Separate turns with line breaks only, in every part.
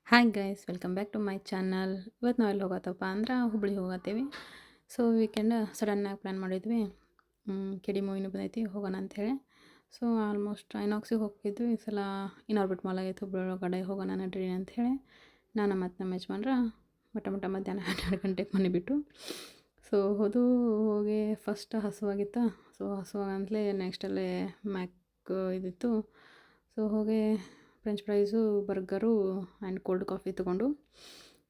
Hi guys welcome back to my channel. ಇವತ್ತು ನಾವು ಎಲ್ಲಿ ಹೋಗತ್ತಪ್ಪ ಅಂದ್ರೆ ಹುಬ್ಳಿಗೆ ಹೋಗತ್ತೀವಿ. ಸೊ ವೀಕೆಂಡ್ ಸಡನ್ನಾಗಿ ಪ್ಲ್ಯಾನ್ ಮಾಡಿದ್ವಿ. ಕಿಡಿ ಮೂವಿನೂ ಬಂದೈತಿ ಹೋಗೋಣ ಅಂಥೇಳಿ. ಸೊ ಆಲ್ಮೋಸ್ಟ್ ಐನಾಕ್ಸಿಗೆ ಹೋಗಿದ್ವಿ. ಈ ಸಲ ಇನಾರ್ಬಿಟ್ ಮಾಲ್ ಆಗೈತೆ ಹುಬ್ಳಿ ಒಳಗಡೆ, ಹೋಗೋಣ ನಡ್ರಿ ಅಂಥೇಳಿ ನಾನು ಮತ್ತು ನಮ್ಮ ಯಜಮಾನ್ರ ಮಧ್ಯಾಹ್ನ 12 ಗಂಟೆಗೆ ಮನೆ ಬಿಟ್ಟು ಸೊ ಹೋಗಿ ಫಸ್ಟ್ ಹಸುವಾಗಿತ್ತು. ಸೊ ಹಸುವಾಗಂತಲೇ ನೆಕ್ಸ್ಟ್ ಅಲ್ಲೇ ಮ್ಯಾಕ್ ಇದಿತ್ತು. ಸೊ ಹೋಗಿ French fries, burger and cold coffee ತೊಗೊಂಡು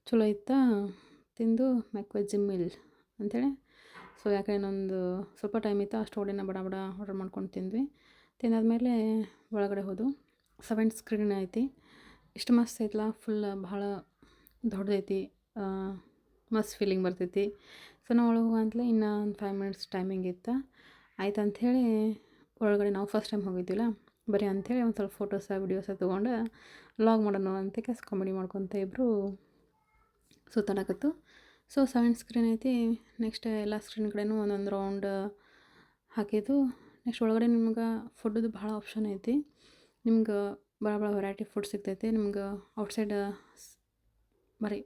ಚಲೋ ಇತ್ತು. ತಿಂದು ವೆಜ್ ಮೀಲ್ ಅಂಥೇಳಿ ಸೊ ಯಾಕೆ ಇನ್ನೊಂದು ಸ್ವಲ್ಪ ಟೈಮ್ ಇತ್ತು, ಅಷ್ಟು ಹೊಡೆನ ಬಡ ಬಡ ಆರ್ಡರ್ ಮಾಡ್ಕೊಂಡು ತಿಂದ್ವಿ. ತಿಂದಾದ್ಮೇಲೆ ಒಳಗಡೆ ಹೋದು 7 ಸ್ಕ್ರೀನ್ ಐತಿ. ಇಷ್ಟು ಮಸ್ತ್ ಐತಲ್ಲ, ಫುಲ್ ಭಾಳ ದೊಡ್ಡದೈತಿ. ಮಸ್ತ್ ಫೀಲಿಂಗ್ ಬರ್ತೈತಿ. ಸೊ ನಾವು ಒಳಗೆ ಹೋಗಂತಲೇ ಇನ್ನೂ ಒಂದು 5 ಮಿನಿಟ್ಸ್ ಟೈಮಿಂಗ್ ಇತ್ತು. ಆಯ್ತು ಅಂಥೇಳಿ ಒಳಗಡೆ ನಾವು ಫಸ್ಟ್ ಟೈಮ್ ಹೋಗಿದ್ದಿಲ್ಲ, ಬರೀ ಅಂಥೇಳಿ ಒಂದು ಸ್ವಲ್ಪ ಫೋಟೋಸ ವೀಡಿಯೋಸ ತೊಗೊಂಡು ವ್ಲಾಗ್ ಮಾಡೋಣ ಅಂತ ಕಾಮಿಡಿ ಮಾಡ್ಕೊತ ಇಬ್ಬರು ಸುತ್ತಾಡಕತ್ತು. ಸೊ 7 ಸ್ಕ್ರೀನ್ ಐತಿ. ನೆಕ್ಸ್ಟ್ ಎಲ್ಲ ಸ್ಕ್ರೀನ್ ಕಡೆನೂ ಒಂದೊಂದು ರೌಂಡ್ ಹಾಕಿದ್ದು. ನೆಕ್ಸ್ಟ್ ಒಳಗಡೆ ನಿಮ್ಗೆ ಫುಡ್ದು ಭಾಳ ಆಪ್ಷನ್ ಐತಿ. ನಿಮ್ಗೆ ಭಾಳ ವೆರೈಟಿ ಫುಡ್ ಸಿಗ್ತೈತಿ. ನಿಮ್ಗೆ ಔಟ್ಸೈಡ್ ಬರೀ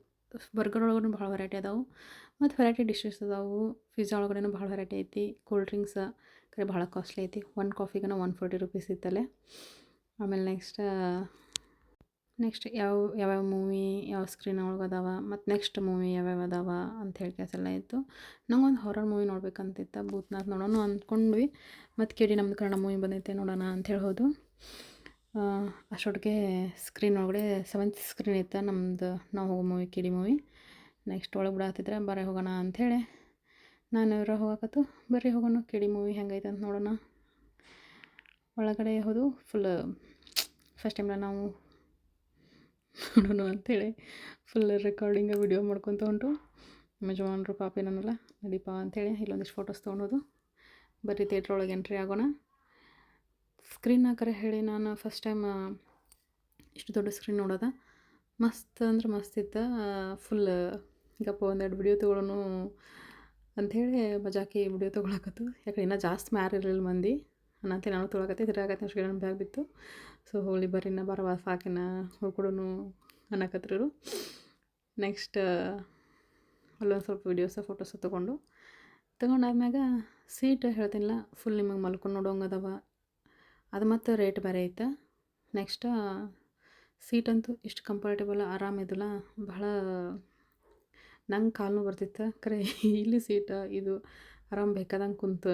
ಬರ್ಗರ್ ಒಳಗಡೆ ಭಾಳ ವೆರೈಟಿ ಅದಾವೆ ಮತ್ತು ವೆರೈಟಿ ಡಿಶಸ್ ಅದಾವೆ. ಪಿಜ್ಜಾ ಒಳಗಡೆನೂ ಭಾಳ ವೆರೈಟಿ ಐತಿ. ಕೂಲ್ ಡ್ರಿಂಕ್ಸ್ ಕರೆ ಭಾಳ ಕಾಸ್ಟ್ಲಿ ಐತಿ. ಒಂದು ಕಾಫಿಗೆ 140 ರೂಪೀಸ್ ಇತ್ತಲ್ಲೇ. ಆಮೇಲೆ ನೆಕ್ಸ್ಟ್ ಯಾವ್ಯಾವ ಮೂವಿ ಯಾವ ಸ್ಕ್ರೀನ್ ಒಳಗೆ ಅದಾವ ಮತ್ತು ನೆಕ್ಸ್ಟ್ ಮೂವಿ ಯಾವ್ಯಾವ ಅದಾವ ಅಂತ ಎಲ್ಲ ಇತ್ತು. ನಂಗೊಂದು ಹಾರರ್ ಮೂವಿ ನೋಡ್ಬೇಕಂತಿತ್ತು, ಭೂತ್ನಾಥ್ ನೋಡೋಣ ಅಂದ್ಕೊಂಡ್ವಿ. ಮತ್ತು ಕೇಳಿ ನಮ್ದು ಕನ್ನಡ ಮೂವಿ ಬಂದೈತೆ ನೋಡೋಣ ಅಂಥೇಳಿ ಹೋದು. ಅಷ್ಟೊಟ್ಟಿಗೆ ಸ್ಕ್ರೀನ್ ಒಳಗಡೆ 7th ಸ್ಕ್ರೀನ್ ಇತ್ತು ನಮ್ಮದು ನಾವು ಹೋಗೋ ಮೂವಿ, ಕಿಡಿ ಮೂವಿ. ನೆಕ್ಸ್ಟ್ ಒಳಗೆ ಬಿಡಾತಿದ್ರೆ ಬರೀ ಹೋಗೋಣ ಅಂಥೇಳಿ ನಾನು ಇವ್ರ ಹೋಗಕತ್ತು. ಬರ್ರಿ ಹೋಗೋಣ ಕಿಡಿ ಮೂವಿ ಹೆಂಗೈತೆ ಅಂತ ನೋಡೋಣ. ಒಳಗಡೆ ಹೋದು ಫುಲ್ ಫಸ್ಟ್ ಟೈಮ್ಲ ನಾವು ನೋಡೋಣ ಅಂಥೇಳಿ ಫುಲ್ ರೆಕಾರ್ಡಿಂಗ್ ವಿಡಿಯೋ ಮಾಡ್ಕೊತ ಹೊಂಟು. ಯಜಮಾನ್ರು ಪಾಪಿ ನನ್ನಲ್ಲ ನಡೀಪ ಅಂಥೇಳಿ ಇಲ್ಲೊಂದಿಷ್ಟು ಫೋಟೋಸ್ ತೊಗೊಳೋದು. ಬರೀ ಥಿಯೇಟ್ರ್ ಒಳಗೆ ಎಂಟ್ರಿ ಆಗೋಣ. ಸ್ಕ್ರೀನ್ ಹಾಕರೆ ಹೇಳಿ ನಾನು ಫಸ್ಟ್ ಟೈಮ್ ಇಷ್ಟು ದೊಡ್ಡ ಸ್ಕ್ರೀನ್ ನೋಡೋದ. ಮಸ್ತ್ ಅಂದ್ರೆ ಮಸ್ತ್ ಇತ್ತು. ಫುಲ್ ಗಪ್ಪ ಒಂದೆರಡು ವಿಡಿಯೋ ತೊಗೊಳೋಣ ಅಂಥೇಳಿ ಮಜಾಕಿ ವಿಡಿಯೋ ತೊಗೊಳಕತ್ತು. ಯಾಕಂದ್ರೆ ಇನ್ನೂ ಜಾಸ್ತಿ ಇರಲಿಲ್ಲ ಮಂದಿ ಅನ್ನಂತೆ ನಾನು ತೊಗೊಳಕತ್ತೆ. ತಿರ್ಗಾಕತ್ತೆ ಅಷ್ಟು ನನ್ನ ಬ್ಯಾಗ್ ಬಿತ್ತು. ಸೊ ಹೋಗ್ಲಿ ಬರ್ರಿ ಇನ್ನ ಬರವ ಸಾಕಿನ ಹೋಗ್ಕೊಡೋನು ಅನ್ನಕತ್ರು. ನೆಕ್ಸ್ಟ್ ಅಲ್ಲೊಂದು ಸ್ವಲ್ಪ ವೀಡಿಯೋಸ ಫೋಟೋಸ ತೊಗೊಂಡಾದ್ಮ್ಯಾಗ ಸೀಟ್ ಹೇಳ್ತೀನಿಲ್ಲ, ಫುಲ್ ನಿಮಗೆ ಮಲ್ಕೊಂಡು ನೋಡೋಂಗೆ ಅದಾವ. ಅದು ಮತ್ತು ರೇಟ್ ಬೇರೆ ಐತೆ. ನೆಕ್ಸ್ಟ್ ಸೀಟಂತೂ ಇಷ್ಟು ಕಂಫರ್ಟೇಬಲ್ ಆರಾಮಿದಿಲ್ಲ, ಭಾಳ ನಂಗೆ ಕಾಲು ಬರ್ತಿತ್ತು. ಖರೆ ಇಲ್ಲಿ ಸೀಟ ಇದು ಆರಾಮ್ ಬೇಕಾದಂಗೆ ಕುಂತು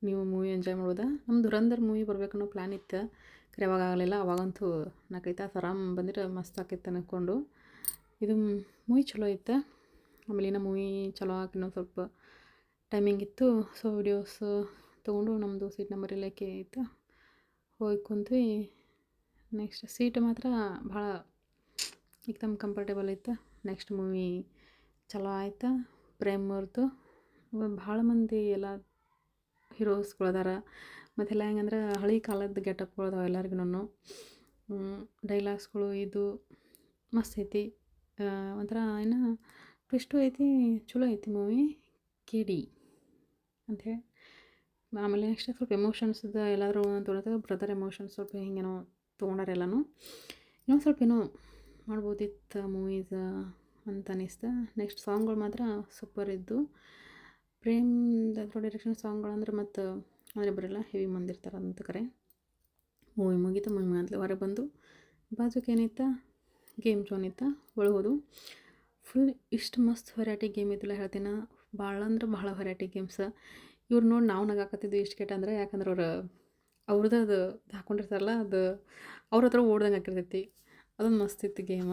ನೀವು ಮೂವಿ ಎಂಜಾಯ್ ಮಾಡ್ಬೋದ. ನಮ್ಮ ದುರಂಧರ್ ಮೂವಿ ಬರ್ಬೇಕನ್ನೋ ಪ್ಲ್ಯಾನ್ ಇತ್ತು, ಖರೆ ಅವಾಗ ಆಗಲಿಲ್ಲ. ಅವಾಗಂತೂ 4-5 ತಾಸು ಆರಾಮ್ ಬಂದಿರೋ ಮಸ್ತ್ ಆಕೈತೆ ಅನ್ಕೊಂಡು. ಇದು ಮೂವಿ ಚಲೋ ಇತ್ತು. ಆಮೇಲೆ ಇನ್ನೂ ಮೂವಿ ಚಲೋ ಆಗಿ ಇನ್ನೊಂದು ಸ್ವಲ್ಪ ಟೈಮಿಂಗ್ ಇತ್ತು. ಸೊ ವಿಡಿಯೋಸ್ ತೊಗೊಂಡು ನಮ್ಮದು ಸೀಟ್ ನಂಬರ್ ಇಲ್ಲಕ್ಕೆ ಇತ್ತು, ಹೋಗಿ ಕುಂತ್ವಿ. ನೆಕ್ಸ್ಟ್ ಸೀಟ್ ಮಾತ್ರ ಭಾಳ ಏಕ್ದಮ್ ಕಂಫರ್ಟೇಬಲ್ ಇತ್ತು. ನೆಕ್ಸ್ಟ್ ಮೂವಿ ಚಲೋ ಆಯ್ತು. ಪ್ರೇಮ್ ಅವ್ರದ್ದು ಭಾಳ ಮಂದಿ ಎಲ್ಲ ಹೀರೋಸ್ಗಳದಾರ. ಮತ್ತೆಲ್ಲ ಹೆಂಗಂದ್ರೆ ಹಳೆ ಕಾಲದ ಗೆಟಪ್ಗಳು ಅದಾವೆ ಎಲ್ಲರಿಗೂ. ಡೈಲಾಗ್ಸ್ಗಳು ಇದು ಮಸ್ತ್ ಐತಿ. ಒಂಥರ ಏನು ಟ್ವಿಸ್ಟು ಐತಿ, ಚಲೋ ಐತಿ ಮೂವಿ ಕಿಡಿ ಅಂಥೇಳಿ. ಆಮೇಲೆ ನೆಕ್ಸ್ಟ್ ಸ್ವಲ್ಪ ಎಮೋಷನ್ಸ್ದು ಎಲ್ಲಾದರೂ ತೊಗೊಳತ್ತೆ. ಬ್ರದರ್ ಎಮೋಷನ್ಸ್ ಸ್ವಲ್ಪ ಹಿಂಗೇನೋ ತೊಗೊಂಡಾರೆ ಎಲ್ಲನೂ. ಇನ್ನೊಂದು ಸ್ವಲ್ಪ ಏನೋ ಮಾಡ್ಬೋದಿತ್ತು ಮೂವೀಸ್ ಅಂತ ಅನಿಸ್ತು. ನೆಕ್ಸ್ಟ್ ಸಾಂಗ್ಗಳು ಮಾತ್ರ ಸೂಪರ್ ಇದ್ದು. ಪ್ರೇಮ್ದು ಡೈರೆಕ್ಷನ್ ಸಾಂಗ್ಗಳು ಅಂದ್ರೆ ಮತ್ತು ಅಂದರೆ ಬರೋಲ್ಲ, ಹೆವಿ ಮಂದಿರ್ತಾರೆ ಅಂತ ಕರೆ. ಮೂವಿ ಮುಗೀತು. ಮೂವಿ ಮುಗಿದ್ಲೆ ಹೊರಗೆ ಬಂದು ಬಾಜುಕ್ಕೆ ಏನಿತ್ತು, ಗೇಮ್ ಝೋನ್ ಇತ್ತು, ಒಳಗೋದು. ಫುಲ್ ಇಷ್ಟು ಮಸ್ತ್ ವೆರೈಟಿ ಗೇಮ್ ಇದ್ದಿಲ್ಲ ಹೇಳ್ತೀನಿ. ಭಾಳ ಅಂದ್ರೆ ಭಾಳ ವೆರೈಟಿ ಗೇಮ್ಸ್. ಇವ್ರು ನೋಡಿ ನಾವು ನಗಾಕತ್ತಿದ್ವಿ ಇಷ್ಟು ಕೆಟ್ಟ ಅಂದರೆ, ಯಾಕಂದ್ರೆ ಅವ್ರದ್ದು ಅದು ಹಾಕ್ಕೊಂಡಿರ್ತಾರಲ್ಲ, ಅದು ಅವ್ರ ಹತ್ರ ಓಡ್ದಂಗೆ ಆಗಿರ್ತೈತಿ. ಅದೊಂದು ಮಸ್ತ್ ಇತ್ತು ಗೇಮ.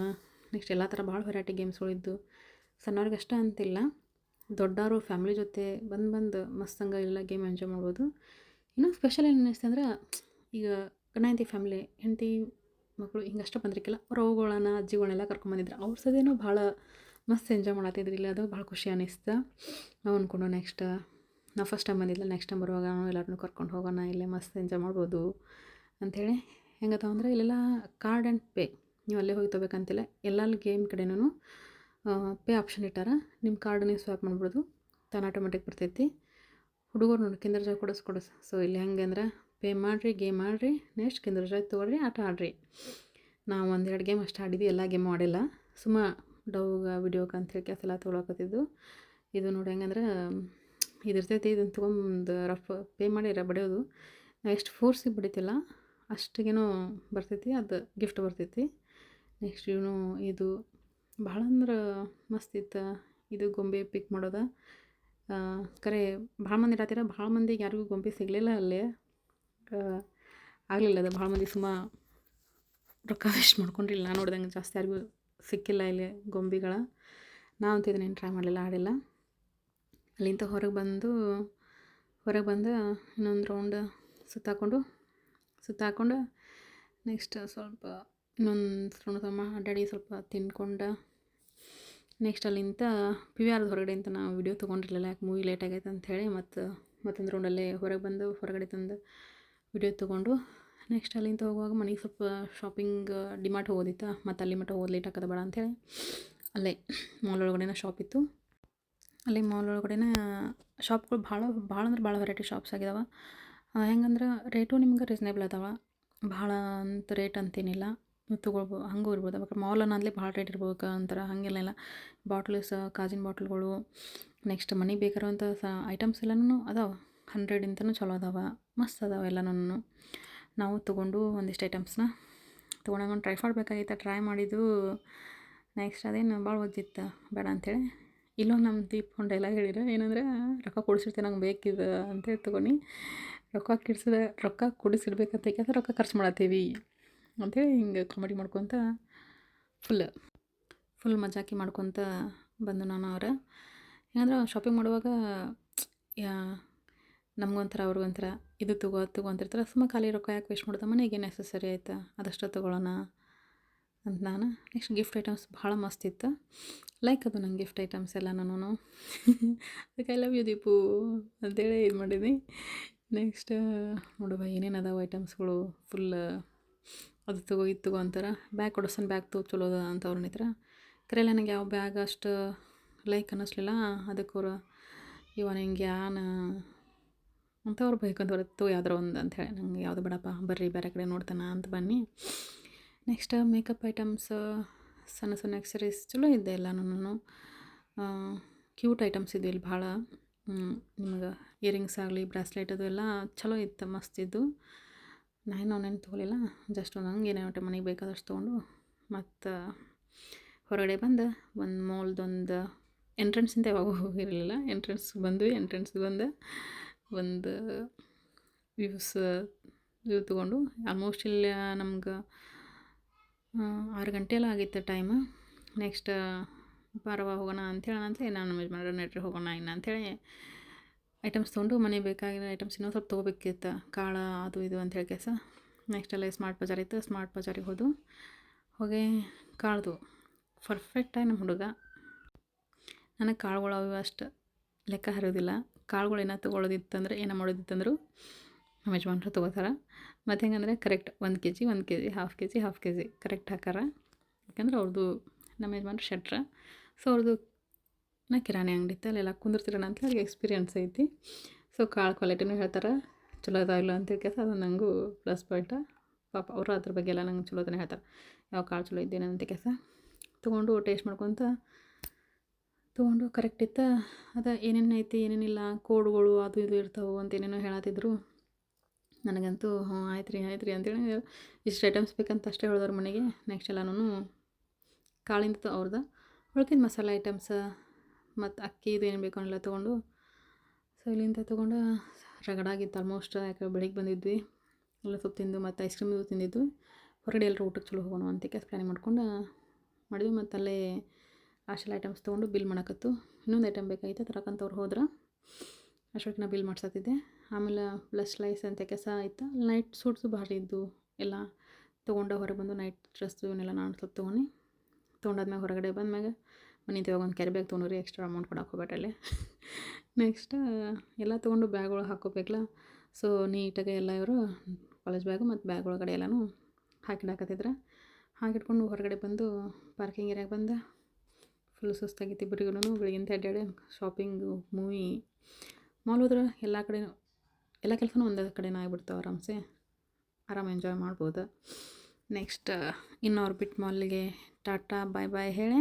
ನೆಕ್ಸ್ಟ್ ಎಲ್ಲ ಥರ ಭಾಳ ವೆರೈಟಿ ಗೇಮ್ಸ್ಗಳಿದ್ದು. ಸಣ್ಣವ್ರಿಗಷ್ಟೇ ಅಂತಿಲ್ಲ, ದೊಡ್ಡವರು ಫ್ಯಾಮಿಲಿ ಜೊತೆ ಬಂದು ಮಸ್ತಂಗೆ ಎಲ್ಲ ಗೇಮ್ ಎಂಜಾಯ್ ಮಾಡ್ಬೋದು. ಇನ್ನೂ ಸ್ಪೆಷಲ್ ಏನು ಅನ್ನಿಸ್ತು ಅಂದ್ರೆ, ಈಗ ಗಂಡ ಹೆಂಡತಿ ಫ್ಯಾಮಿಲಿ, ಹೆಂಡತಿ ಮಕ್ಕಳು ಹಿಂಗಷ್ಟೇ ಬಂದಿರಕ್ಕಿಲ್ಲ, ಅವ್ರ ಅವುಗಳನ್ನ ಅಜ್ಜಿಗಳನ್ನೆಲ್ಲ ಕರ್ಕೊಂಬಂದಿದ್ರು. ಅವ್ರ ಸದೇನೂ ಭಾಳ ಮಸ್ತ್ ಎಂಜಾಯ್ ಮಾಡತ್ತಿದ್ರು. ಇಲ್ಲ ಅದು ಭಾಳ ಖುಷಿ ಅನ್ನಿಸ್ತು. ನಾವು ಅಂದ್ಕೊಂಡು ನೆಕ್ಸ್ಟ್ ನಾವು ಫಸ್ಟ್ ಟೈಮ್ ಬಂದಿಲ್ಲ, ನೆಕ್ಸ್ಟ್ ಟೈಮ್ ಬರುವಾಗ ಎಲ್ಲರನ್ನೂ ಕರ್ಕೊಂಡು ಹೋಗೋಣ, ಇಲ್ಲೇ ಮಸ್ತ್ ಎಂಜಾಯ್ ಮಾಡ್ಬೋದು ಅಂಥೇಳಿ. ಹೆಂಗತ್ತವ ಅಂದರೆ ಇಲ್ಲೆಲ್ಲ ಕಾರ್ಡ್ ಆ್ಯಂಡ್ ಪೇ, ನೀವು ಅಲ್ಲೇ ಹೋಗಿ ತೊಗೋಬೇಕಂತಿಲ್ಲ. ಎಲ್ಲ ಗೇಮ್ ಕಡೆನೂ ಪೇ ಆಪ್ಷನ್ ಇಟ್ಟಾರ. ನಿಮ್ಮ ಕಾರ್ಡ್ ನೀವು ಸ್ವಾಪ್ ಮಾಡ್ಬೋದು, ತಾನು ಆಟೋಮೆಟಿಕ್ ಬರ್ತೈತಿ. ಹುಡುಗರು ನೋಡಿ ಕಿಂಡರ್ ಜಾಯ್ ಕೊಡಿಸ್. ಸೊ ಇಲ್ಲಿ ಹೆಂಗೆ ಅಂದ್ರೆ ಪೇ ಮಾಡಿರಿ, ಗೇಮ್ ಆಡಿರಿ, ನೆಕ್ಸ್ಟ್ ಕಿಂಡರ್ ಜಾಯ್ ತೊಗೊಳ್ರಿ, ಆಟ ಆಡ್ರಿ. ನಾವು 1-2 ಗೇಮ್ ಅಷ್ಟು ಆಡಿದ್ವಿ, ಎಲ್ಲ ಗೇಮ್ ಆಡಿಲ್ಲ. ಸುಮ್ಮ ಡವ್ಗೆ ವಿಡಿಯೋಗೆ ಅಂಥೇಳಿ ಕೆಲಸೆಲ್ಲ ತೊಗೊಳಕತ್ತಿದ್ದು. ಇದು ನೋಡಿ ಹೆಂಗಂದ್ರೆ ಇದಿರ್ತೈತಿ, ಇದನ್ನು ತೊಗೊಂಡು ರಫ್ ಪೇ ಮಾಡಿ ಬಡಿಯೋದು. ನಾವು ಎಷ್ಟು ಫೋರ್ಸಿಗೆ ಬಡಿತಿಲ್ಲ ಅಷ್ಟಿಗೇನೋ ಬರ್ತೈತಿ, ಅದು ಗಿಫ್ಟ್ ಬರ್ತೈತಿ. ನೆಕ್ಸ್ಟ್ ಇವನು ಇದು ಭಾಳ ಅಂದ್ರೆ ಮಸ್ತ್ ಇತ್ತು. ಇದು ಗೊಂಬೆ ಪಿಕ್ ಮಾಡೋದು ಕರೆ ಭಾಳ ಮಂದಿ ಇರತ್ತೀರ, ಭಾಳ ಮಂದಿಗೆ ಯಾರಿಗೂ ಗೊಂಬೆ ಸಿಗಲಿಲ್ಲ ಅಲ್ಲೇ. ಆಗಲಿಲ್ಲ ಅದು ಭಾಳ ಮಂದಿ ಸುಮ್ಮ ರೊಕ್ಕ ವೇಸ್ಟ್ ಮಾಡ್ಕೊಂಡ್ರಿಲ್ಲ. ನಾನು ನೋಡ್ದಂಗೆ ಜಾಸ್ತಿ ಯಾರಿಗೂ ಸಿಕ್ಕಿಲ್ಲ ಇಲ್ಲಿ ಗೊಂಬೆಗಳ. ನಾವು ಅಂತ ಇದನ್ನೇನು ಟ್ರೈ ಮಾಡಲಿಲ್ಲ, ಆಡಿಲ್ಲ. ಅಲ್ಲಿಂದ ಹೊರಗೆ ಬಂದು ಇನ್ನೊಂದು ರೌಂಡ್ ಸುತ್ತಾಕೊಂಡು ನೆಕ್ಸ್ಟ್ ಸ್ವಲ್ಪ ಇನ್ನೊಂದು ರೌಂಡ್ ಅಡ್ಡಾಡಿ ಸ್ವಲ್ಪ ತಿನ್ಕೊಂಡು ನೆಕ್ಸ್ಟ್ ಅಲ್ಲಿಂದ ಪಿ ವಿ ಆರ್ದು ಹೊರಗಡೆ ಅಂತ ನಾವು ವಿಡಿಯೋ ತೊಗೊಂಡಿರಲಿಲ್ಲ, ಯಾಕೆ ಮೂವಿ ಲೇಟ್ ಆಗೈತೆ ಅಂಥೇಳಿ ಮತ್ತೊಂದು ರೌಂಡಲ್ಲೇ ಹೊರಗಡೆ ತಂದು ವಿಡಿಯೋ ತೊಗೊಂಡು ನೆಕ್ಸ್ಟ್ ಅಲ್ಲಿಂದ ಹೋಗುವಾಗ ಮನೆಗೆ ಸ್ವಲ್ಪ ಶಾಪಿಂಗ್ ಡಿಮಾರ್ಟ್ ಹೋಗೋದಿತ್ತು. ಮತ್ತು ಅಲ್ಲಿ ಮಟ್ಟ ಹೋಗೋದು ಲೇಟ್ ಆಗೋದು ಬೇಡ ಅಂಥೇಳಿ ಅಲ್ಲೇ ಮಾಲ್ ಒಳಗಡೆನೇ ಶಾಪ್ ಇತ್ತು. ಅಲ್ಲಿ ಮಾಲ್ ಒಳಗಡೆನೇ ಶಾಪ್ಗಳು ಭಾಳ ಅಂದ್ರೆ ಭಾಳ ವೆರೈಟಿ ಶಾಪ್ಸ್ ಆಗಿದಾವೆ. ಹೆಂಗಂದ್ರೆ ರೇಟು ನಿಮ್ಗೆ ರೀಸ್ನೇಬಲ್ ಅದಾವೆ, ಭಾಳ ಅಂತ ರೇಟ್ ಅಂತೇನಿಲ್ಲ, ನೀವು ತೊಗೊಳ್ಬೋದು, ಹಂಗೂ ಇರ್ಬೋದು. ಬೇಕಾದ್ರೆ ಮಾಲ್ ಅನ್ನೋದ್ಲಿ ಭಾಳ ರೇಟ್ ಇರ್ಬೇಕು ಅಂತಾರೆ, ಹಾಗೆಲ್ಲ ಬಾಟ್ಲ್ಸ್, ಕಾಜಿನ ಬಾಟ್ಲ್ಗಳು, ನೆಕ್ಸ್ಟ್ ಮನೆಗೆ ಬೇಕಾಗಿರುವಂಥ ಐಟಮ್ಸ್ ಎಲ್ಲನೂ ಅದಾವೆ. 100 ಚಲೋ ಅದಾವೆ, ಮಸ್ತ್ ಅದಾವೆ ಎಲ್ಲನೂ. ನಾವು ತೊಗೊಂಡು ಒಂದಿಷ್ಟು ಐಟಮ್ಸ್ನ ತೊಗೊಂಡಾಗ ಒಂದು ಟ್ರೈ ಮಾಡಬೇಕಾಗಿತ್ತು, ಟ್ರೈ ಮಾಡಿದ್ದು. ನೆಕ್ಸ್ಟ್ ಅದೇನು ಭಾಳ ಒಜ್ಜಿತ್ತು ಬೇಡ ಅಂಥೇಳಿ. ಇಲ್ಲೊಂದು ನಮ್ಮ ದೀಪ್ ಒಂದು ಡೈಲಾಗ್ ಹೇಳಿದ್ರು, ಏನಂದ್ರೆ ರೊಕ್ಕ ಕೊಡಿಸಿರ್ತೀನಿ ನಂಗೆ ಬೇಕಿದೆ ಅಂತೇಳಿ ತೊಗೊಂಡು ರೊಕ್ಕ ಕೊಡಿಸಿಡ್ಬೇಕಂತ ಯಾಕಂದ್ರೆ ರೊಕ್ಕ ಖರ್ಚು ಮಾಡತ್ತೀವಿ ಅಂಥೇಳಿ ಹಿಂಗೆ ಕಾಮಿಡಿ ಮಾಡ್ಕೊತ ಫುಲ್ ಮಜಾಕಿ ಮಾಡ್ಕೊತ ಬಂದು ನಾನು ಹೆಂಗಂದ್ರೆ ಶಾಪಿಂಗ್ ಮಾಡುವಾಗ ನಮಗೊಂಥರ ಅವ್ರಿಗೊಂಥರ ಇದು ತಗೋ ಅಂತಿರ್ತಾರೆ. ಸುಮ್ಮ ಖಾಲಿ ರೊಕ್ಕ ಯಾಕೆ ವೇಸ್ಟ್ ಮಾಡೋದು, ಮನೆಗೆ ನೆಸಸರಿ ಆಯ್ತಾ ಅದಷ್ಟು ತೊಗೊಳ್ಳೋಣ ಅಂತ ನಾನು. ನೆಕ್ಸ್ಟ್ ಗಿಫ್ಟ್ ಐಟಮ್ಸ್ ಭಾಳ ಮಸ್ತ್ ಇತ್ತು, ಲೈಕ್ ಅದು ನಂಗೆ ಗಿಫ್ಟ್ ಐಟಮ್ಸ್ ಎಲ್ಲ ನಾನು ಅದಕ್ಕೆ ಐ ಲವ್ ಯು ದೀಪು ಅಂತೇಳಿ ಇದು ಮಾಡಿದ್ವಿ. ನೆಕ್ಸ್ಟ್ ನೋಡುವ ಏನೇನು ಅದಾವೆ ಐಟಮ್ಸ್ಗಳು, ಫುಲ್ ಅದು ತಗೋ ಇದು ತಗೋ ಅಂತಾರೆ. ಬ್ಯಾಗ್ ಕೊಡಿಸ್ತಾನೆ, ಬ್ಯಾಗ್ ಚಲೋ ಅದ ಅಂತ ಅವ್ರ ನಿತ್ರ ಕರೆಯಲ್ಲ. ನನಗೆ ಯಾವ ಬ್ಯಾಗ್ ಅಷ್ಟು ಲೈಕ್ ಅನ್ನಿಸ್ಲಿಲ್ಲ, ಅದಕ್ಕೆ ಅವ್ರು ನಿಂಗೆ ಅಂತ ಅವ್ರು ಬೈಕೊಂತ ಹೊರತು ಯಾವ್ದಾರ ಒಂದು ಅಂಥೇಳಿ ನಂಗೆ ಯಾವುದು ಬೇಡಪ್ಪ ಬರ್ರಿ ಬೇರೆ ಕಡೆ ನೋಡ್ತಾನೆ ಅಂತ ಬನ್ನಿ. ನೆಕ್ಸ್ಟ್ ಮೇಕಪ್ ಐಟಮ್ಸ್, ಸಣ್ಣ ಎಕ್ಸರೀಸ್ ಚಲೋ ಇದ್ದೆ ಎಲ್ಲನೂ. ಕ್ಯೂಟ್ ಐಟಮ್ಸ್ ಇದ್ದು ಇಲ್ಲಿ ಭಾಳ. ನಿಮಗೆ ಇಯರಿಂಗ್ಸ್ ಆಗಲಿ, ಬ್ರಾಸ್ಲೆಟ್ ಅದು ಎಲ್ಲ ಚಲೋ ಇತ್ತು, ಮಸ್ತ್ ಇದ್ದು. ನಾನೇನು ತೊಗೊಲಿಲ್ಲ, ಜಸ್ಟ್ ನಂಗೆ ಏನೇನು ಮನೆಗೆ ಬೇಕಾದಷ್ಟು ತೊಗೊಂಡು ಮತ್ತು ಹೊರಗಡೆ ಬಂದು ಒಂದು ಮಾಲ್ದೊಂದು ಎಂಟ್ರೆನ್ಸಿಂದ ಯಾವಾಗ ಹೋಗಿರಲಿಲ್ಲ, ಎಂಟ್ರೆನ್ಸ್ಗೆ ಬಂದು ಒಂದು ವ್ಯೂ ತೊಗೊಂಡು ಆಲ್ಮೋಸ್ಟ್ ಇಲ್ಲಿ ನಮ್ಗೆ 6 ಗಂಟೆ ಎಲ್ಲ ಆಗಿತ್ತು ಟೈಮ್. ನೆಕ್ಸ್ಟ್ ಬಾರವ್ವ ಹೋಗೋಣ ಅಂಥೇಳಿ ನಾನು ಯಜಮಾನ್ರು ನಡ್ರಿ ಹೋಗೋಣ ಇನ್ನು ಅಂಥೇಳಿ ಐಟಮ್ಸ್ ತೊಗೊಂಡು ಮನೆಗೆ ಬೇಕಾಗಿರೋ ಐಟಮ್ಸ್ ಇನ್ನೊಂದು ಸ್ವಲ್ಪ ತೊಗೋಬೇಕಿತ್ತು, ಕಾಳು ಅದು ಇದು ಅಂಥೇಳಿ ಕೆಲಸ. ನೆಕ್ಸ್ಟ್ ಅಲ್ಲೇ ಸ್ಮಾರ್ಟ್ ಬಜಾರ್ ಇತ್ತು, ಸ್ಮಾರ್ಟ್ ಬಜಾರಿಗೆ ಹೋಗಿ ಕಾಳ್ದು ಪರ್ಫೆಕ್ಟಾಗಿ ನಮ್ಮ ಹುಡುಗ. ನನಗೆ ಕಾಳುಗಳು ಅವು ಅಷ್ಟು ಲೆಕ್ಕ ಹರಿಯೋದಿಲ್ಲ. ಕಾಳುಗಳು ಏನೋ ತೊಗೊಳೋದಿತ್ತಂದ್ರೆ ಮಾಡೋದಿತ್ತಂದ್ರು ನಮ್ಮ ಯಜಮಾನ್ರು ತೊಗೋತಾರೆ. ಮತ್ತು ಹೆಂಗಂದ್ರೆ correct 1 kg 1 kg, half K G correct ಹಾಕಾರ. ಯಾಕಂದ್ರೆ ಅವ್ರದ್ದು ನಮ್ಮ ಯಜಮಾನ್ರು ಶೆಟ್ರ, ಸೊ ಅವ್ರದ್ದು ಕಿರಾಣಿ ಅಂಗಡಿ ಇತ್ತು, ಅಲ್ಲೆಲ್ಲ ಕುಂದಿರ್ತಿರೋಣ ಅಂತ ಅವ್ರಿಗೆ ಎಕ್ಸ್ಪೀರಿಯನ್ಸ್ ಐತಿ. ಸೊ ಕಾಳು ಕ್ವಾಲಿಟಿನೂ ಹೇಳ್ತಾರೆ, ಚಲೋ ಅದಾಗಿಲ್ಲ ಅಂತೇಳಿ ಕೆಲಸ. ಅದು ನನಗೂ ಪ್ಲಸ್ ಪಾಯಿಂಟ. ಪಾಪ ಅವರು ಅದ್ರ ಬಗ್ಗೆ ಎಲ್ಲ ನಂಗೆ ಚಲೋತನೇ ಹೇಳ್ತಾರೆ, ಯಾವ ಕಾಳು ಚಲೋ ಇದ್ದೇನೆ ಅಂತ ಕೆಲಸ. ತೊಗೊಂಡು ಟೇಸ್ಟ್ ತೊಗೊಂಡು ಕರೆಕ್ಟ್ ಇತ್ತು. ಅದು ಏನೇನು ಐತಿ ಏನೇನಿಲ್ಲ ಕೋಡ್ಗಳು ಅದು ಇದು ಇರ್ತಾವೆ ಅಂತ ಏನೇನೋ ಹೇಳತ್ತಿದ್ರು. ನನಗಂತೂ ಆಯ್ತು ರೀ ಅಂತೇಳಿ ಇಷ್ಟು ಐಟಮ್ಸ್ ಬೇಕಂತ ಅಷ್ಟೇ ಹೇಳಿದವ್ರು ಮನೆಗೆ. ನೆಕ್ಸ್ಟ್ ಎಲ್ಲನೂ ಕಾಳಿಂದ ಅವ್ರದ್ದು ಉಳ್ಕಿದ ಮಸಾಲೆ ಐಟಮ್ಸ್ ಮತ್ತು ಅಕ್ಕಿ ಇದು ಏನು ಬೇಕು ಎಲ್ಲ ತೊಗೊಂಡು, ಸೊ ಇಲ್ಲಿಂದ ತೊಗೊಂಡು ರಗಡಾಗಿತ್ತು ಆಲ್ಮೋಸ್ಟ್. ಯಾಕೆ ಬೆಳಿಗ್ಗೆ ಬಂದಿದ್ವಿ, ಎಲ್ಲ ಸ್ವಲ್ಪ ತಿಂದು ಮತ್ತು ಐಸ್ ಕ್ರೀಮ್ ತಿಂದಿದ್ವಿ. ಹೊರಗಡೆ ಎಲ್ಲರೂ ಊಟಕ್ಕೆ ಚಲೋ ಹೋಗೋಣ ಅಂತ ಪ್ಲ್ಯಾನಿಂಗ್ ಮಾಡ್ಕೊಂಡು ಮಾಡಿದ್ವಿ. ಮತ್ತು ಅಲ್ಲೇ ಅಷ್ಟೆಲ್ಲ ಐಟಮ್ಸ್ ತೊಗೊಂಡು ಬಿಲ್ ಮಾಡಕತ್ತು. ಇನ್ನೊಂದು ಐಟಮ್ ಬೇಕಾಗಿತ್ತು ತರಕಂತವ್ರು ಹೋದ್ರೆ ಅಷ್ಟೊತ್ತಿಗೆ ನಾ ಬಿಲ್ ಮಾಡ್ಸತ್ತಿದ್ದೆ. ಆಮೇಲೆ ಬ್ಲಷ್ ಲೈಸ್ ಅಂತ ಕೆಲಸ ಆಯ್ತು. ನೈಟ್ ಸೂಟ್ಸು ಭಾರಿ ಇದ್ದು ಎಲ್ಲ ತೊಗೊಂಡು ಹೊರಗೆ ಬಂದು ನೈಟ್ ಡ್ರೆಸ್ಸು ಇವನ್ನೆಲ್ಲ ನಾನು ಸ್ವಲ್ಪ ತೊಗೊಂಡಾದ್ಮೇಲೆ ಹೊರಗಡೆ ಬಂದಮ್ಯಾಗ ಮನೆಯಿಂದ ಇವಾಗ ಒಂದು ಕ್ಯಾರಿ ಬ್ಯಾಗ್ ತೊಗೊಂಡ್ರಿ, ಎಕ್ಸ್ಟ್ರಾ ಅಮೌಂಟ್ ಕೊಡೋಕೆ ಹೋಗ್ಬೇಡ್ರಲ್ಲಿ. ನೆಕ್ಸ್ಟ್ ಎಲ್ಲ ತೊಗೊಂಡು ಬ್ಯಾಗ್ ಒಳಗೆ ಹಾಕ್ಕೋಬೇಕಲ್ಲ. ಸೊ ನೀಟಾಗಿ ಎಲ್ಲ ಇವರು ಕಾಲೇಜ್ ಬ್ಯಾಗು ಮತ್ತು ಬ್ಯಾಗ್ ಒಳಗಡೆ ಎಲ್ಲನೂ ಹಾಕಿಡಾಕತ್ತಿದ್ರು. ಹಾಕಿಟ್ಕೊಂಡು ಹೊರಗಡೆ ಬಂದು ಪಾರ್ಕಿಂಗ್ ಏರಿಯಾಗೆ ಬಂದು ಫುಲ್ ಸುಸ್ತಾಗಿತ್ತು ಇಬ್ಬರಿಗೂ. ಬೆಳಗಿಂದ ಅಡ್ಡಾಡಿ ಶಾಪಿಂಗು, ಮೂವಿ, ಮಾಲ್ ಹೋದ್ರೆ ಎಲ್ಲ ಕೆಲಸನೂ ಒಂದೇ ಕಡೆನೇ ಆಗಿಬಿಡ್ತಾವೆ, ಆರಾಮ್ ಎಂಜಾಯ್ ಮಾಡ್ಬೋದು. ನೆಕ್ಸ್ಟ್ ಇನ್ನು ಆರ್ಬಿಟ್ ಮಾಲ್ಗೆ ಟಾಟಾ ಬಾಯ್ ಬಾಯ್ ಹೇಳಿ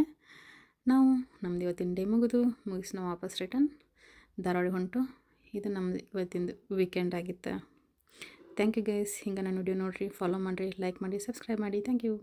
ನಾವು ನಮ್ದು ಇವತ್ತಿನ ಡೇ ಮುಗಿಸಿ ನಾವು ವಾಪಸ್ ರಿಟರ್ನ್ ಧಾರವಾಡ ಹೊಂಟು. ಇದು ನಮ್ಮದು ಇವತ್ತಿಂದು ವೀಕೆಂಡ್ ಆಗಿತ್ತು. Thank you guys. ಹಿಂಗೆ ನನ್ನ ವಿಡಿಯೋ ನೋಡಿರಿ, ಫಾಲೋ ಮಾಡಿರಿ, ಲೈಕ್ ಮಾಡಿ, ಸಬ್ಸ್ಕ್ರೈಬ್ ಮಾಡಿ. Thank you.